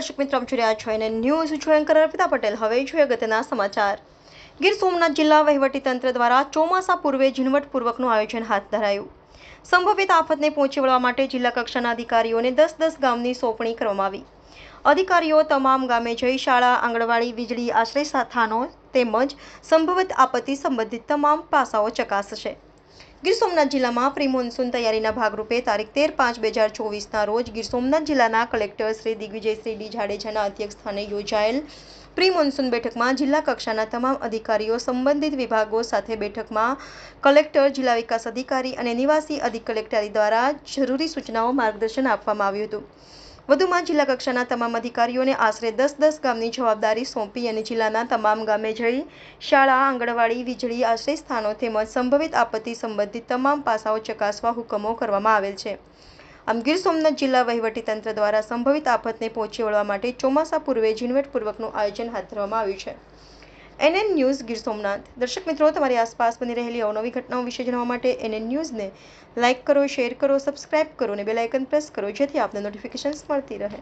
દર્શક મિત્રો, આપ જોઈ રહ્યા છો એને ન્યૂઝ છું એન્કર અર્પિતા પટેલ। હવે જોઈએ અગત્યના સમાચાર। ગીર સોમનાથ જિલ્લા વહીવટીતંત્ર દ્વારા ચોમાસા પૂર્વે ઝીણવટપૂર્વકનું આયોજન હાથ ધરાયું। સંભવિત આફતને પહોંચી વળવા માટે જિલ્લા કક્ષાના અધિકારીઓને 10-10 ગામની સોંપણી કરવામાં આવી। અધિકારીઓ તમામ ગામે જઈ શાળા, આંગણવાડી, વીજળી, આશ્રય સ્થાનો તેમજ સંભવિત આપત્તિ સંબંધિત તમામ પાસાઓ ચકાસશે। ગીર સોમનાથ જિલ્લામાં પ્રી મોન્સૂન તૈયારીના ભાગરૂપે તારીખ 13/5/2024ના રોજ ગીર સોમનાથ જિલ્લાના કલેક્ટર શ્રી દિગ્વિજયસિંહ ડી જાડેજાના અધ્યક્ષસ્થાને યોજાયેલ પ્રી મોન્સૂન બેઠકમાં જિલ્લા કક્ષાના તમામ અધિકારીઓ સંબંધિત વિભાગો સાથે બેઠકમાં કલેક્ટર, જિલ્લા વિકાસ અધિકારી અને નિવાસી અધિક કલેક્ટરી દ્વારા જરૂરી સૂચનાઓ માર્ગદર્શન આપવામાં આવ્યું હતું। વધુમાં જિલ્લા કક્ષાના તમામ અધિકારીઓને આશરે 10-10 ગામની જવાબદારી સોંપી અને જિલ્લાના તમામ ગામે જઈ શાળા, આંગણવાડી, વીજળી, આશ્રય સ્થાનો તેમજ સંભવિત આપત્તિ સંબંધિત તમામ પાસાઓ ચકાસવા હુકમો કરવામાં આવેલ છે। આમ ગીર સોમનાથ જિલ્લા વહીવટીતંત્ર દ્વારા સંભવિત આફતને પહોંચી વળવા માટે ચોમાસા પૂર્વે ઝીણવટપૂર્વકનું આયોજન હાથ ધરવામાં આવ્યું છે। NN news Gir Somnath. દર્શક મિત્રો, તમારી આસપાસ બની રહેલી અવનવી ઘટનાઓ વિશે જાણવા માટે NN ન્યૂઝને લાઇક કરો, શેર કરો, સબસ્ક્રાઇબ કરો અને બેલ આઇકન પ્રેસ કરો, જેથી આપને નોટિફિકેશન્સ મળતી રહે।